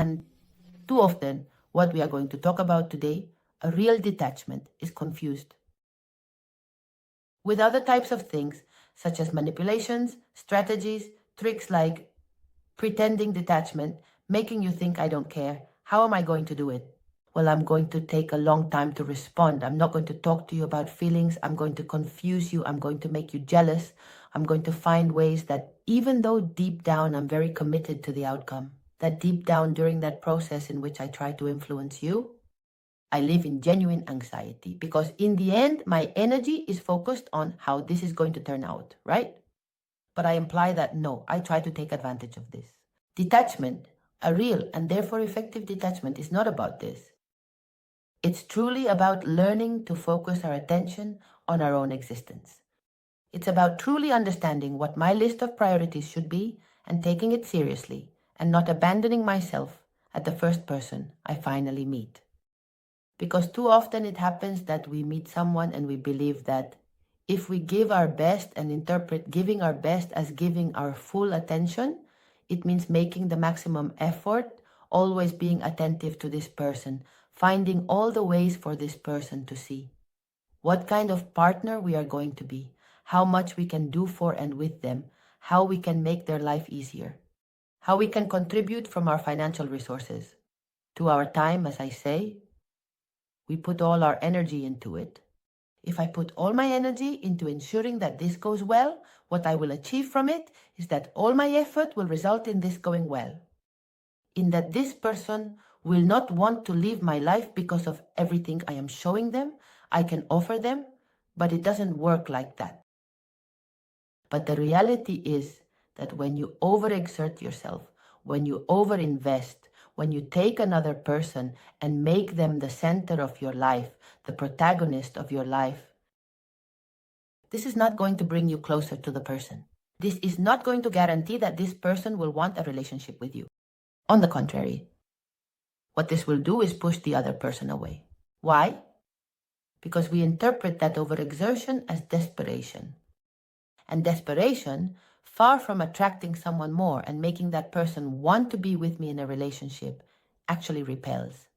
And too often, what we are going to talk about today, a real detachment, is confused with other types of things, such as manipulations, strategies, tricks like pretending detachment, making you think I don't care. How am I going to do it? Well, I'm going to take a long time to respond. I'm not going to talk to you about feelings. I'm going to confuse you. I'm going to make you jealous. I'm going to find ways that even though deep down I'm very committed to the outcome, that deep down during that process in which I try to influence you, I live in genuine anxiety because in the end, my energy is focused on how this is going to turn out, right? But I imply that no, I try to take advantage of this. Detachment, a real and therefore effective detachment, is not about this. It's truly about learning to focus our attention on our own existence. It's about truly understanding what my list of priorities should be and taking it seriously and not abandoning myself at the first person I finally meet. Because too often it happens that we meet someone and we believe that if we give our best and interpret giving our best as giving our full attention, it means making the maximum effort, always being attentive to this person, finding all the ways for this person to see what kind of partner we are going to be, how much we can do for and with them, how we can make their life easier, how we can contribute from our financial resources to our time, as I say. We put all our energy into it. If I put all my energy into ensuring that this goes well, what I will achieve from it is that all my effort will result in this going well. In that this person will not want to leave my life because of everything I am showing them, I can offer them, but it doesn't work like that. But the reality is that when you overexert yourself, when you overinvest, when you take another person and make them the center of your life, the protagonist of your life, this is not going to bring you closer to the person. This is not going to guarantee that this person will want a relationship with you. On the contrary, what this will do is push the other person away. Why? Because we interpret that overexertion as desperation. And desperation, far from attracting someone more and making that person want to be with me in a relationship, actually repels.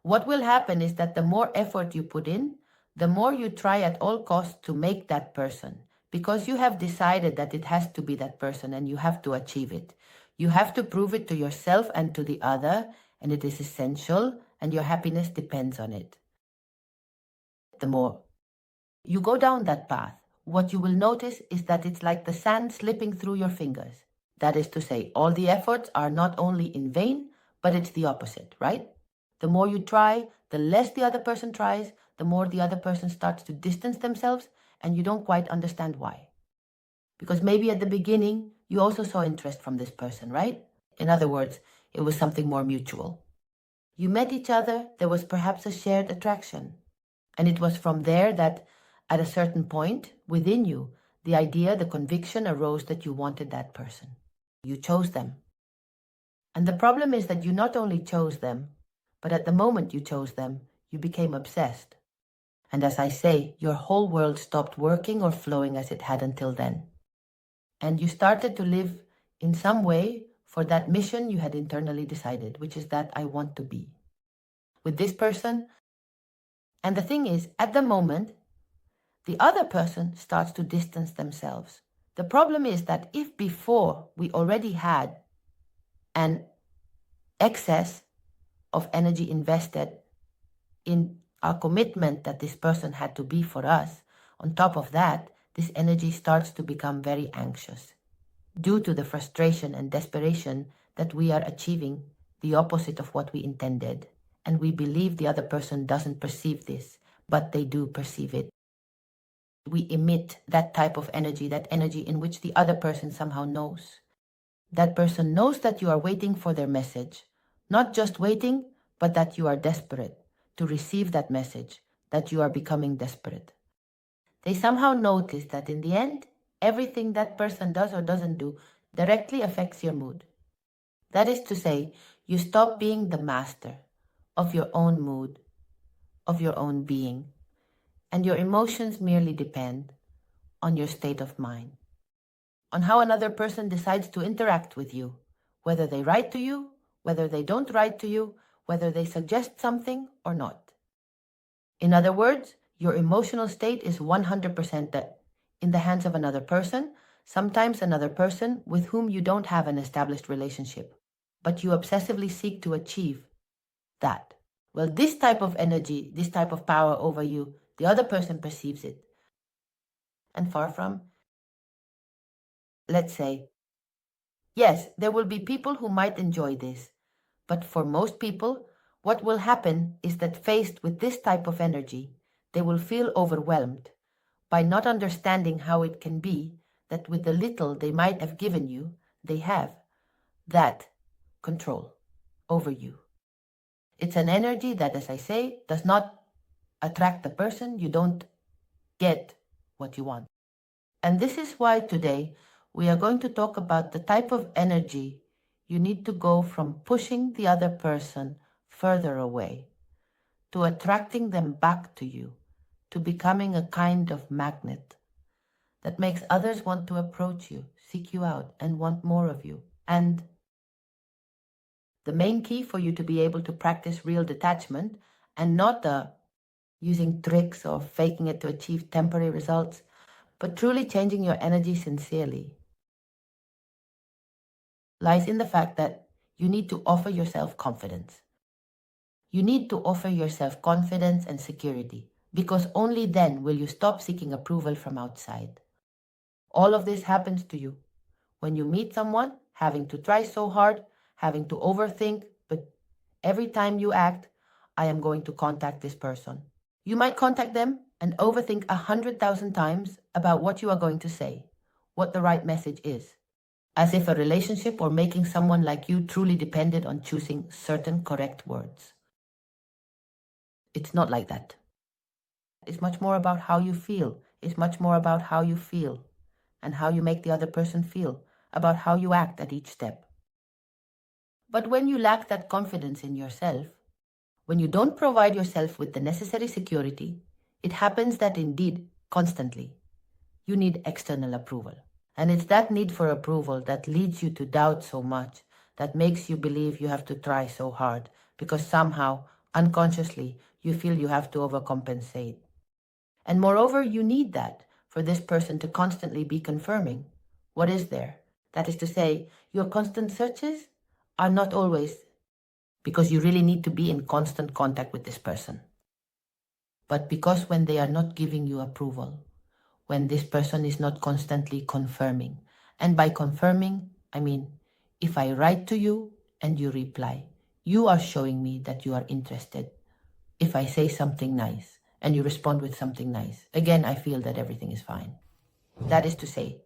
What will happen is that the more effort you put in, the more you try at all costs to make that person, because you have decided that it has to be that person and you have to achieve it. You have to prove it to yourself and to the other, and it is essential, and your happiness depends on it. The more you go down that path, what you will notice is that it's like the sand slipping through your fingers. That is to say, all the efforts are not only in vain, but it's the opposite, right? The more you try, the less the other person tries, the more the other person starts to distance themselves, and you don't quite understand why. Because maybe at the beginning, you also saw interest from this person, right? In other words, it was something more mutual. You met each other, there was perhaps a shared attraction. And it was from there that, at a certain point within you, the idea, the conviction arose that you wanted that person. You chose them. And the problem is that you not only chose them, but at the moment you chose them, you became obsessed. And as I say, your whole world stopped working or flowing as it had until then. And you started to live in some way for that mission you had internally decided, which is that I want to be with this person. And the thing is, at the moment, the other person starts to distance themselves. The problem is that if before we already had an excess of energy invested in our commitment that this person had to be for us, on top of that, this energy starts to become very anxious due to the frustration and desperation that we are achieving the opposite of what we intended. And we believe the other person doesn't perceive this, but they do perceive it. We emit that type of energy, that energy in which the other person somehow knows. That person knows that you are waiting for their message. Not just waiting, but that you are desperate to receive that message, that you are becoming desperate. They somehow notice that in the end, everything that person does or doesn't do directly affects your mood. That is to say, you stop being the master of your own mood, of your own being, and your emotions merely depend on your state of mind, on how another person decides to interact with you, whether they write to you whether they don't write to you, whether they suggest something or not. In other words, your emotional state is 100% in the hands of another person, sometimes another person with whom you don't have an established relationship, but you obsessively seek to achieve that. Well, this type of energy, this type of power over you, the other person perceives it. And far from, let's say, yes, there will be people who might enjoy this, but for most people, what will happen is that faced with this type of energy, they will feel overwhelmed by not understanding how it can be that with the little they might have given you, they have that control over you. It's an energy that, as I say, does not attract the person. You don't get what you want. And this is why today we are going to talk about the type of energy you need to go from pushing the other person further away to attracting them back to you, to becoming a kind of magnet that makes others want to approach you, seek you out, and want more of you. And the main key for you to be able to practice real detachment and not using tricks or faking it to achieve temporary results, but truly changing your energy sincerely, lies in the fact that you need to offer yourself confidence. You need to offer yourself confidence and security, because only then will you stop seeking approval from outside. All of this happens to you when you meet someone, having to try so hard, having to overthink, but every time you act, I am going to contact this person. You might contact them and overthink 100,000 times about what you are going to say, what the right message is, as if a relationship or making someone like you truly depended on choosing certain correct words. It's not like that. It's much more about how you feel. It's much more about how you feel and how you make the other person feel, about how you act at each step. But when you lack that confidence in yourself, when you don't provide yourself with the necessary security, it happens that indeed, constantly, you need external approval. And it's that need for approval that leads you to doubt so much, that makes you believe you have to try so hard, because somehow, unconsciously, you feel you have to overcompensate. And moreover, you need that for this person to constantly be confirming what is there. That is to say, your constant searches are not always because you really need to be in constant contact with this person, but because when they are not giving you approval, when this person is not constantly confirming. And by confirming, I mean, if I write to you and you reply, you are showing me that you are interested. If I say something nice and you respond with something nice, again, I feel that everything is fine. That is to say,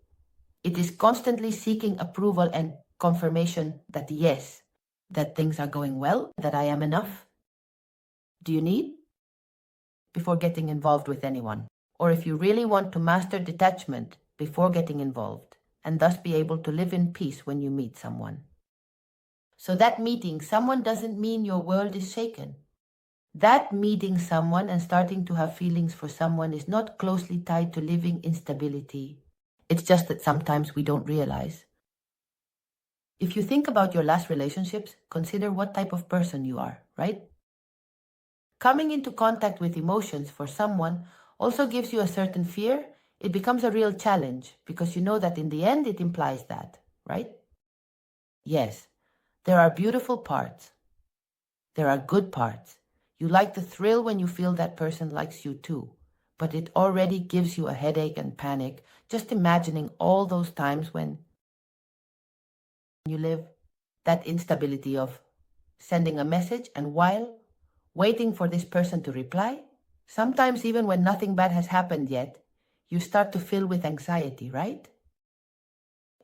it is constantly seeking approval and confirmation that yes, that things are going well, that I am enough. Do you need? Before getting involved with anyone. Or if you really want to master detachment before getting involved, and thus be able to live in peace when you meet someone. So that meeting someone doesn't mean your world is shaken. That meeting someone and starting to have feelings for someone is not closely tied to living in stability. It's just that sometimes we don't realize. If you think about your last relationships, consider what type of person you are, right? Coming into contact with emotions for someone also gives you a certain fear. It becomes a real challenge because you know that in the end it implies that, right? Yes, there are beautiful parts. There are good parts. You like the thrill when you feel that person likes you too, but it already gives you a headache and panic just imagining all those times when you live that instability of sending a message and while waiting for this person to reply, sometimes even when nothing bad has happened yet, you start to fill with anxiety, right?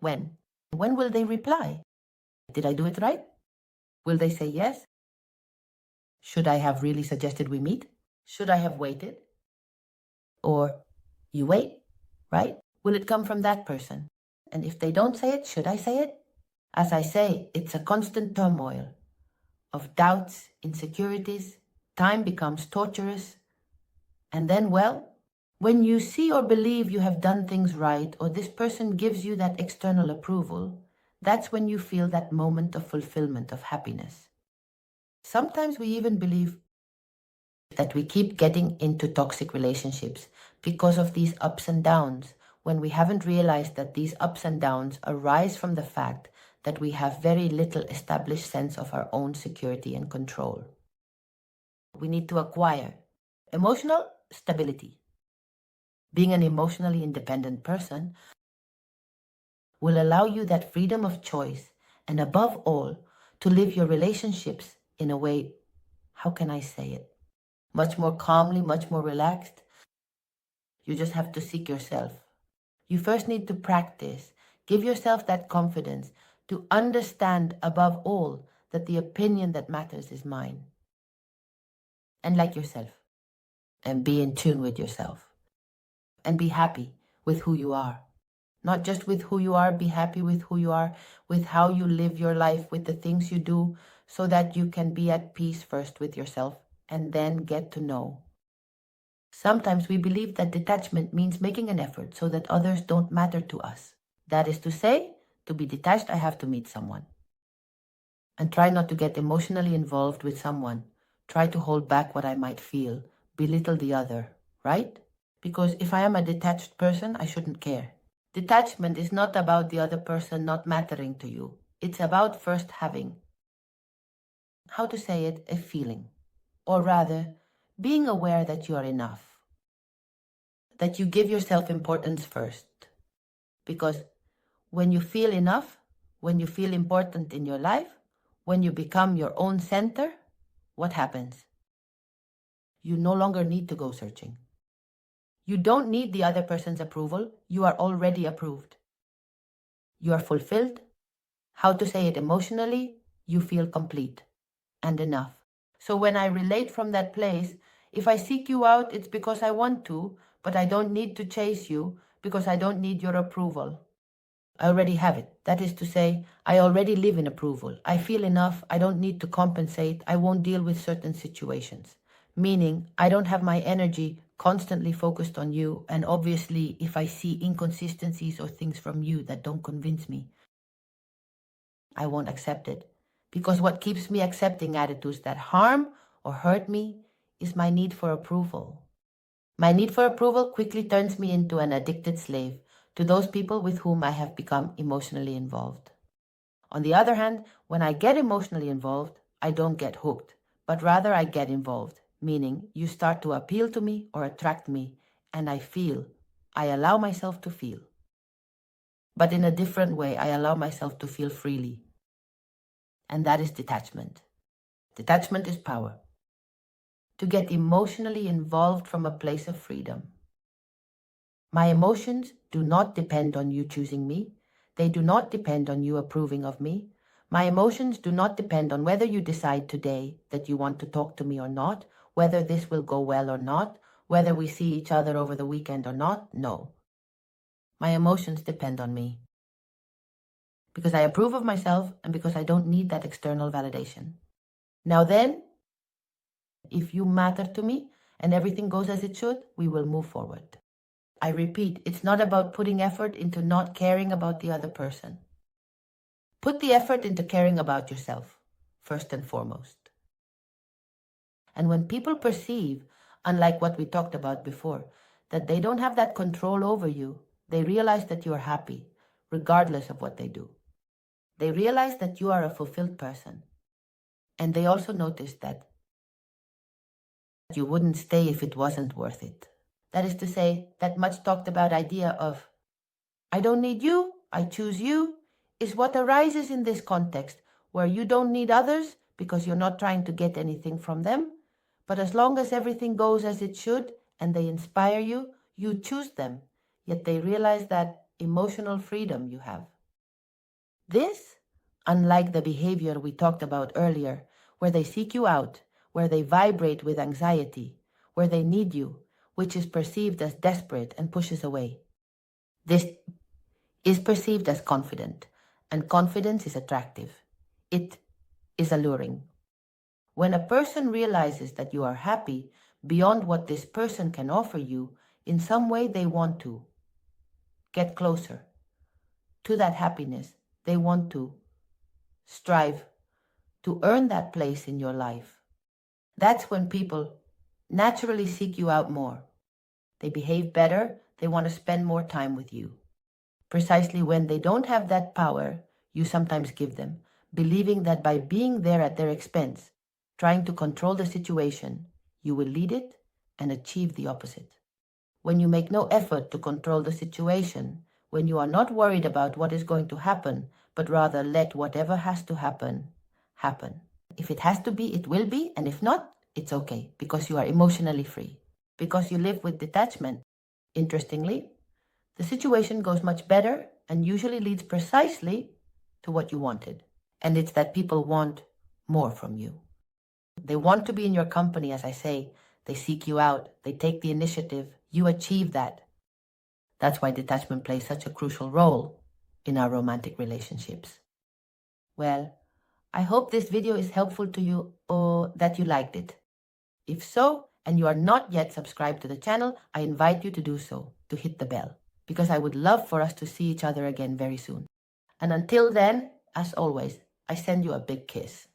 When? When will they reply? Did I do it right? Will they say yes? Should I have really suggested we meet? Should I have waited? Or you wait, right? Will it come from that person? And if they don't say it, should I say it? As I say, it's a constant turmoil of doubts, insecurities. Time becomes torturous. And then, well, when you see or believe you have done things right, or this person gives you that external approval, That's when you feel that moment of fulfillment, of happiness. Sometimes we even believe that we keep getting into toxic relationships because of these ups and downs, when we haven't realized that these ups and downs arise from the fact that we have very little established sense of our own security and control. We need to acquire emotional stability. Being an emotionally independent person will allow you that freedom of choice, and above all, to live your relationships in a way, how can I say it? Much more calmly, much more relaxed. You just have to seek yourself. You first need to practice. Give yourself that confidence to understand above all that the opinion that matters is mine. And like yourself. And be in tune with yourself. And be happy with who you are. Not just with who you are, be happy with who you are, with how you live your life, with the things you do, so that you can be at peace first with yourself and then get to know. Sometimes we believe that detachment means making an effort so that others don't matter to us. That is to say, to be detached, I have to meet someone. And try not to get emotionally involved with someone. Try to hold back what I might feel, belittle the other, right? Because if I am a detached person, I shouldn't care. Detachment is not about the other person not mattering to you. It's about first having, how to say it, a feeling. Or rather, being aware that you are enough. That you give yourself importance first. Because when you feel enough, when you feel important in your life, when you become your own center, what happens? You no longer need to go searching. You don't need the other person's approval. You are already approved. You are fulfilled. How to say it emotionally? You feel complete and enough. So when I relate from that place, if I seek you out, it's because I want to, but I don't need to chase you because I don't need your approval. I already have it. That is to say, I already live in approval. I feel enough. I don't need to compensate. I won't deal with certain situations. Meaning, I don't have my energy constantly focused on you. And obviously, if I see inconsistencies or things from you that don't convince me, I won't accept it. Because what keeps me accepting attitudes that harm or hurt me is my need for approval. My need for approval quickly turns me into an addicted slave to those people with whom I have become emotionally involved. On the other hand, when I get emotionally involved, I don't get hooked, but rather I get involved, meaning you start to appeal to me or attract me, and I allow myself to feel. But in a different way, I allow myself to feel freely. And that is detachment. Detachment is power. To get emotionally involved from a place of freedom. My emotions do not depend on you choosing me. They do not depend on you approving of me. My emotions do not depend on whether you decide today that you want to talk to me or not, whether this will go well or not, whether we see each other over the weekend or not. No. My emotions depend on me. Because I approve of myself and because I don't need that external validation. Now then, if you matter to me and everything goes as it should, we will move forward. I repeat, it's not about putting effort into not caring about the other person. Put the effort into caring about yourself, first and foremost. And when people perceive, unlike what we talked about before, that they don't have that control over you, they realize that you are happy, regardless of what they do. They realize that you are a fulfilled person. And they also notice that you wouldn't stay if it wasn't worth it. That is to say, that much talked about idea of, I don't need you, I choose you, is what arises in this context, where you don't need others because you're not trying to get anything from them, but as long as everything goes as it should and they inspire you, you choose them, yet they realize that emotional freedom you have. This, unlike the behavior we talked about earlier, where they seek you out, where they vibrate with anxiety, where they need you, which is perceived as desperate and pushes away. This is perceived as confident, and confidence is attractive. It is alluring. When a person realizes that you are happy beyond what this person can offer you, in some way they want to get closer to that happiness They want to strive to earn that place in your life. That's when people naturally seek you out more. They behave better, they want to spend more time with you. Precisely when they don't have that power you sometimes give them, believing that by being there at their expense, trying to control the situation, you will lead it and achieve the opposite. When you make no effort to control the situation, when you are not worried about what is going to happen, but rather let whatever has to happen, happen. If it has to be, it will be, and if not, it's okay, because you are emotionally free, because you live with detachment. Interestingly, the situation goes much better and usually leads precisely to what you wanted. And it's that people want more from you. They want to be in your company, as I say. They seek you out. They take the initiative. You achieve that. That's why detachment plays such a crucial role in our romantic relationships. Well, I hope this video is helpful to you or that you liked it. If so, and you are not yet subscribed to the channel, I invite you to do so, to hit the bell, because I would love for us to see each other again very soon. And until then, as always, I send you a big kiss.